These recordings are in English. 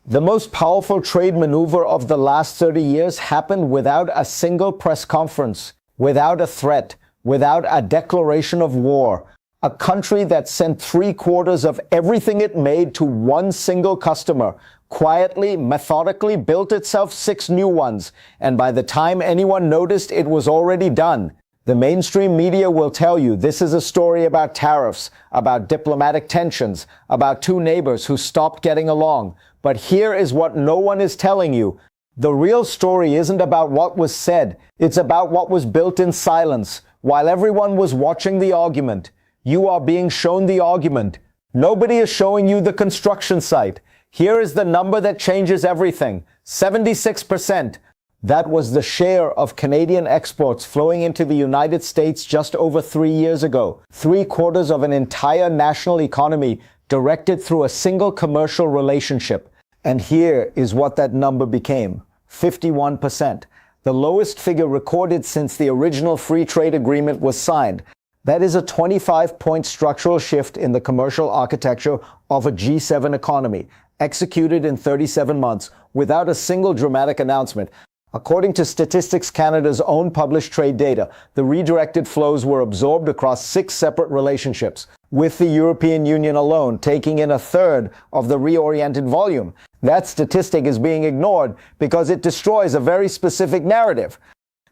The most powerful trade maneuver of the last 30 years happened without a single press conference, without a threat, without a declaration of war. A country that sent 3/4 of everything it made to one single customer, quietly, methodically built itself 6 new ones, and by the time anyone noticed, it was already done. The mainstream media will tell you this is a story about tariffs, about diplomatic tensions, about 2 neighbors who stopped getting along. But here is what no one is telling you. The real story isn't about what was said. It's about what was built in silence, while everyone was watching the argument. You are being shown the argument. Nobody is showing you the construction site. Here is the number that changes everything. 76%. That was the share of Canadian exports flowing into the United States just over 3 years ago. 3/4 of an entire national economy directed through a single commercial relationship. And here is what that number became. 51%. The lowest figure recorded since the original free trade agreement was signed. That is a 25-point structural shift in the commercial architecture of a G7 economy, executed in 37 months without a single dramatic announcement. According to Statistics Canada's own published trade data, the redirected flows were absorbed across 6 separate relationships, with the European Union alone taking in 1/3 of the reoriented volume. That statistic is being ignored because it destroys a very specific narrative.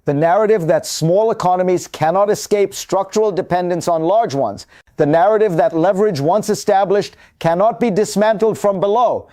The narrative that small economies cannot escape structural dependence on large ones. The narrative that leverage once established cannot be dismantled from below.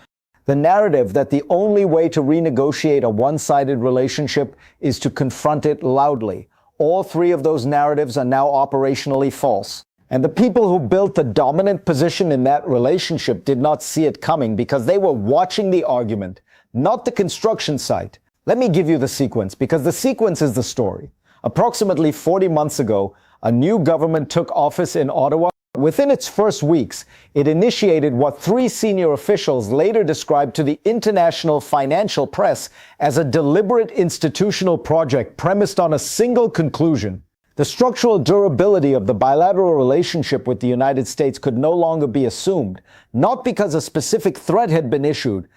The narrative that the only way to renegotiate a one-sided relationship is to confront it loudly. All 3 of those narratives are now operationally false. And the people who built the dominant position in that relationship did not see it coming because they were watching the argument, not the construction site. Let me give you the sequence, because the sequence is the story. Approximately 40 months ago, a new government took office in Ottawa. Within its first weeks, it initiated what 3 senior officials later described to the international financial press as a deliberate institutional project premised on a single conclusion. The structural durability of the bilateral relationship with the United States could no longer be assumed, not because a specific threat had been issued,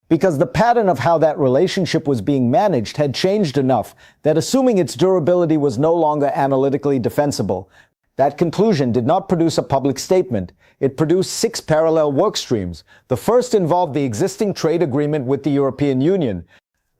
because the pattern of how that relationship was being managed had changed enough that assuming its durability was no longer analytically defensible. That conclusion did not produce a public statement. It produced 6 parallel work streams. The first involved the existing trade agreement with the European Union.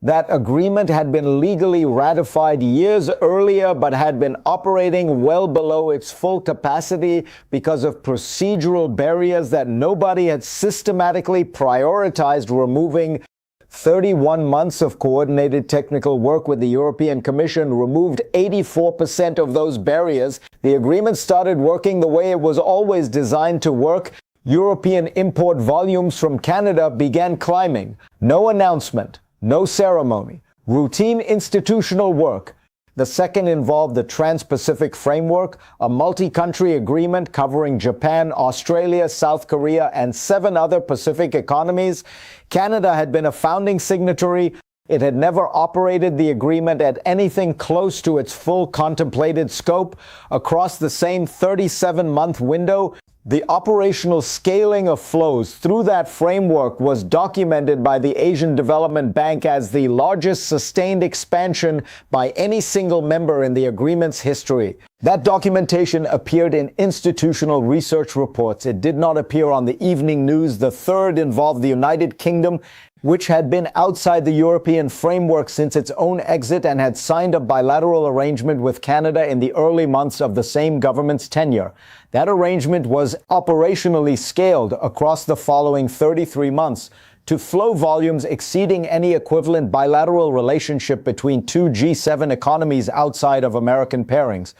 That agreement had been legally ratified years earlier, but had been operating well below its full capacity because of procedural barriers that nobody had systematically prioritized removing. 31 months of coordinated technical work with the European Commission removed 84% of those barriers. The agreement started working the way it was always designed to work. European import volumes from Canada began climbing. No announcement, no ceremony, routine institutional work. The second involved the Trans-Pacific Framework, a multi-country agreement covering Japan, Australia, South Korea, and 7 other Pacific economies. Canada had been a founding signatory. It had never operated the agreement at anything close to its full contemplated scope. Across the same 37-month window, the operational scaling of flows through that framework was documented by the Asian Development Bank as the largest sustained expansion by any single member in the agreement's history. That documentation appeared in institutional research reports. It did not appear on the evening news. The third involved the United Kingdom, which had been outside the European framework since its own exit and had signed a bilateral arrangement with Canada in the early months of the same government's tenure. That arrangement was operationally scaled across the following 33 months to flow volumes exceeding any equivalent bilateral relationship between 2 G7 economies outside of American pairings.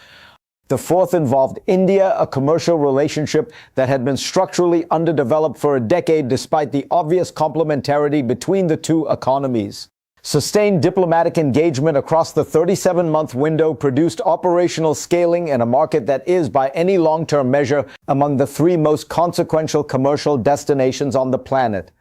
The fourth involved India, a commercial relationship that had been structurally underdeveloped for a decade despite the obvious complementarity between the 2 economies. Sustained diplomatic engagement across the 37-month window produced operational scaling in a market that is, by any long-term measure, among the 3 most consequential commercial destinations on the planet.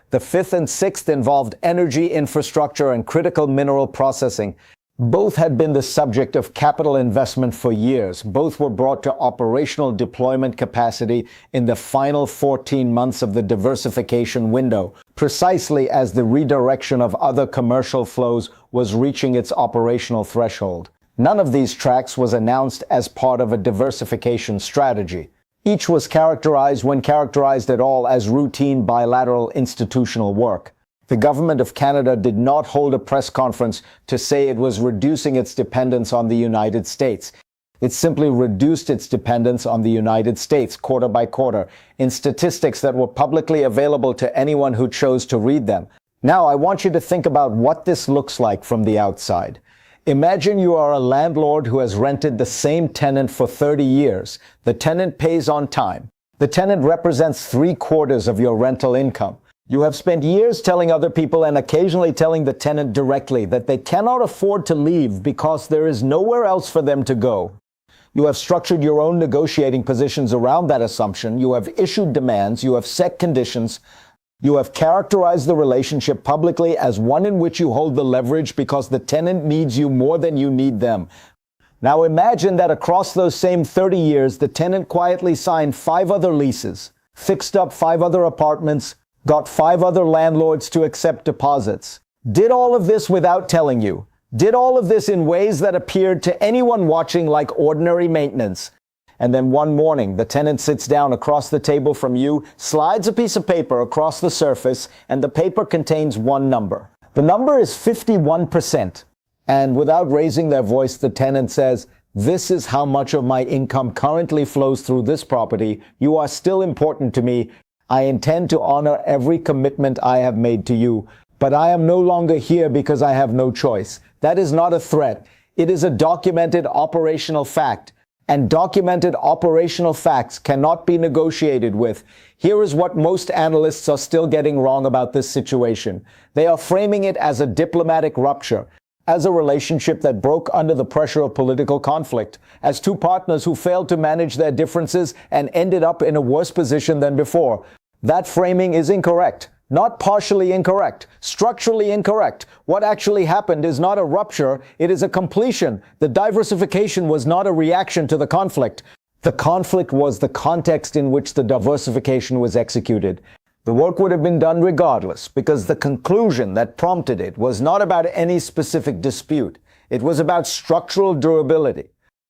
The fifth and sixth involved energy infrastructure and critical mineral processing. Both had been the subject of capital investment for years. Both were brought to operational deployment capacity in the final 14 months of the diversification window. precisely as the redirection of other commercial flows was reaching its operational threshold. None of these tracks was announced as part of a diversification strategy. Each was characterized, when characterized at all, as routine bilateral institutional work. The government of Canada did not hold a press conference to say it was reducing its dependence on the United States. It simply reduced its dependence on the United States quarter by quarter in statistics that were publicly available to anyone who chose to read them. Now, I want you to think about what this looks like from the outside. Imagine you are a landlord who has rented the same tenant for 30 years. The tenant pays on time. The tenant represents 3/4 of your rental income. You have spent years telling other people and occasionally telling the tenant directly that they cannot afford to leave because there is nowhere else for them to go. You have structured your own negotiating positions around that assumption. You have issued demands. You have set conditions. You have characterized the relationship publicly as one in which you hold the leverage because the tenant needs you more than you need them. Now imagine that across those same 30 years, the tenant quietly signed 5 other leases, fixed up 5 other apartments, got 5 other landlords to accept deposits. Did all of this without telling you. Did all of this in ways that appeared to anyone watching like ordinary maintenance. And then one morning, the tenant sits down across the table from you, slides a piece of paper across the surface, and the paper contains one number. The number is 51%. And without raising their voice, the tenant says, "This is how much of my income currently flows through this property. You are still important to me. I intend to honor every commitment I have made to you. But I am no longer here because I have no choice." That is not a threat. It is a documented operational fact. And documented operational facts cannot be negotiated with. Here is what most analysts are still getting wrong about this situation. They are framing it as a diplomatic rupture, as a relationship that broke under the pressure of political conflict, as 2 partners who failed to manage their differences and ended up in a worse position than before. That framing is incorrect. Not partially incorrect, structurally incorrect. What actually happened is not a rupture, it is a completion. The diversification was not a reaction to the conflict. The conflict was the context in which the diversification was executed. The work would have been done regardless, because the conclusion that prompted it was not about any specific dispute. It was about structural durability.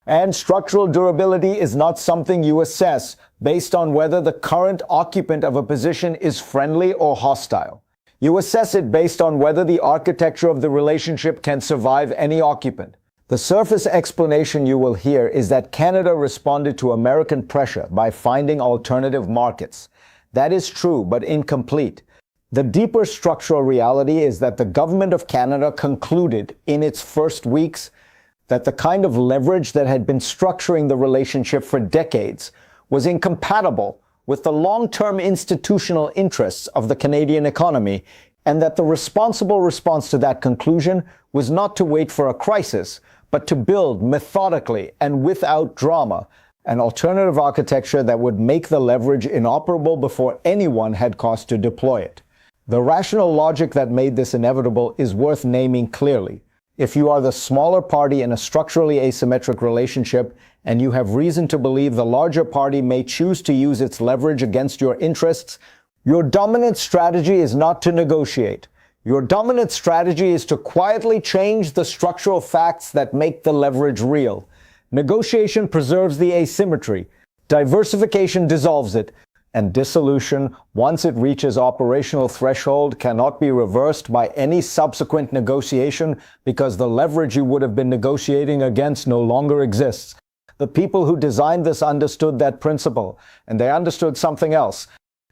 And structural durability is not something you assess based on whether the current occupant of a position is friendly or hostile. You assess it based on whether the architecture of the relationship can survive any occupant. The surface explanation you will hear is that Canada responded to American pressure by finding alternative markets. That is true, but incomplete. The deeper structural reality is that the government of Canada concluded in its first weeks that the kind of leverage that had been structuring the relationship for decades was incompatible with the long-term institutional interests of the Canadian economy, and that the responsible response to that conclusion was not to wait for a crisis, but to build methodically and without drama an alternative architecture that would make the leverage inoperable before anyone had cause to deploy it. The rational logic that made this inevitable is worth naming clearly. If you are the smaller party in a structurally asymmetric relationship and you have reason to believe the larger party may choose to use its leverage against your interests, your dominant strategy is not to negotiate. Your dominant strategy is to quietly change the structural facts that make the leverage real. Negotiation preserves the asymmetry. Diversification dissolves it. And dissolution, once it reaches operational threshold, cannot be reversed by any subsequent negotiation because the leverage you would have been negotiating against no longer exists. The people who designed this understood that principle, and they understood something else.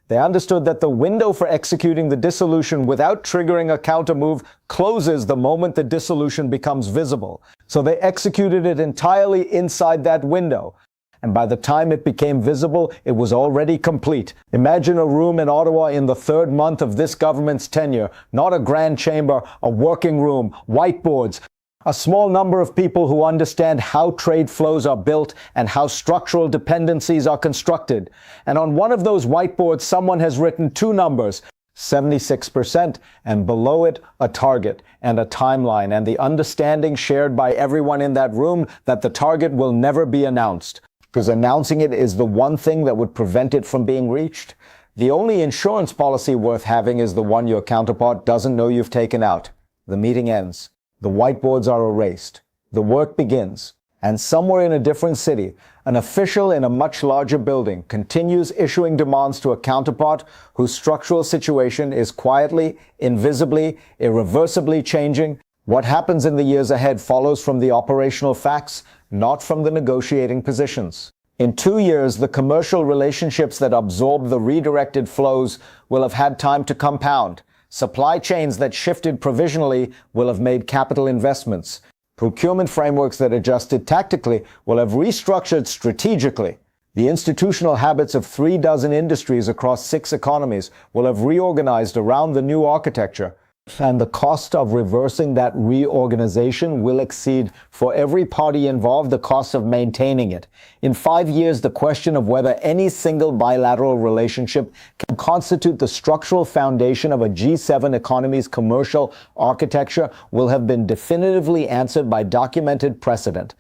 They understood that the window for executing the dissolution without triggering a countermove closes the moment the dissolution becomes visible. So they executed it entirely inside that window. And by the time it became visible, it was already complete. Imagine a room in Ottawa in the 3rd month of this government's tenure. Not a grand chamber, a working room, whiteboards, a small number of people who understand how trade flows are built and how structural dependencies are constructed. And on one of those whiteboards, someone has written 2 numbers, 76%, and below it, a target and a timeline, and the understanding shared by everyone in that room that the target will never be announced. Because announcing it is the one thing that would prevent it from being reached. The only insurance policy worth having is the one your counterpart doesn't know you've taken out. The meeting ends. The whiteboards are erased. The work begins. And somewhere in a different city, an official in a much larger building continues issuing demands to a counterpart whose structural situation is quietly, invisibly, irreversibly changing. What happens in the years ahead follows from the operational facts, not from the negotiating positions. In 2 years, the commercial relationships that absorb the redirected flows will have had time to compound. Supply chains that shifted provisionally will have made capital investments. Procurement frameworks that adjusted tactically will have restructured strategically. The institutional habits of 36 industries across 6 economies will have reorganized around the new architecture. And the cost of reversing that reorganization will exceed, for every party involved, the cost of maintaining it. In 5 years, the question of whether any single bilateral relationship can constitute the structural foundation of a G7 economy's commercial architecture will have been definitively answered by documented precedent.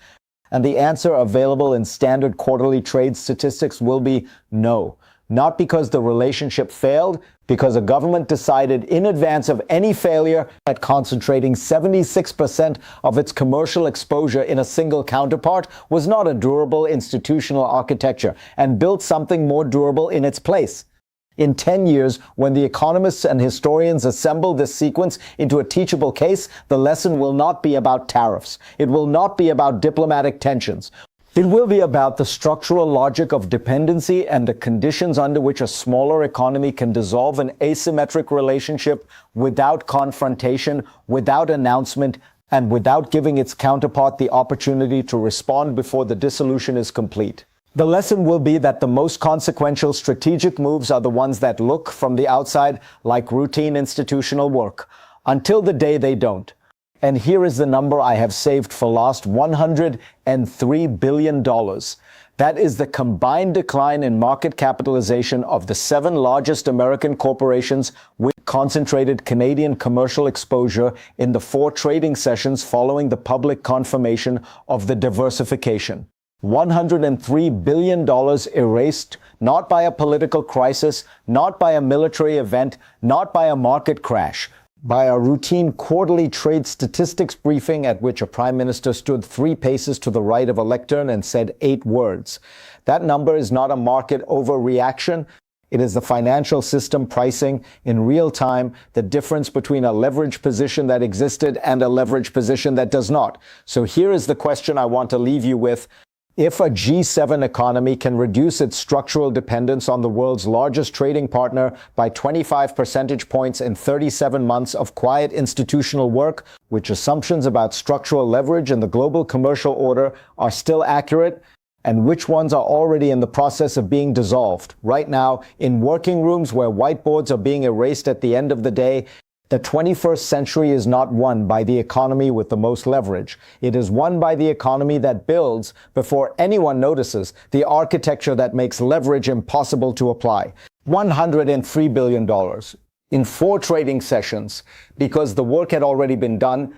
And the answer available in standard quarterly trade statistics will be no. Not because the relationship failed, because a government decided in advance of any failure that concentrating 76% of its commercial exposure in a single counterpart was not a durable institutional architecture and built something more durable in its place. In 10 years, when the economists and historians assemble this sequence into a teachable case, the lesson will not be about tariffs. It will not be about diplomatic tensions. It will be about the structural logic of dependency and the conditions under which a smaller economy can dissolve an asymmetric relationship without confrontation, without announcement, and without giving its counterpart the opportunity to respond before the dissolution is complete. The lesson will be that the most consequential strategic moves are the ones that look from the outside like routine institutional work, until the day they don't. And here is the number I have saved for last: $103 billion. That is the combined decline in market capitalization of the 7 largest American corporations with concentrated Canadian commercial exposure in the 4 trading sessions following the public confirmation of the diversification. $103 billion erased, not by a political crisis, not by a military event, not by a market crash, by a routine quarterly trade statistics briefing at which a prime minister stood 3 paces to the right of a lectern and said 8 words. That number is not a market overreaction. It is the financial system pricing in real time the difference between a leverage position that existed and a leverage position that does not. So here is the question I want to leave you with. If a G7 economy can reduce its structural dependence on the world's largest trading partner by 25 percentage points in 37 months of quiet institutional work, which assumptions about structural leverage in the global commercial order are still accurate, and which ones are already in the process of being dissolved right now in working rooms where whiteboards are being erased at the end of the day, the 21st century is not won by the economy with the most leverage. It is won by the economy that builds, before anyone notices, the architecture that makes leverage impossible to apply. $103 billion in 4 trading sessions, because the work had already been done,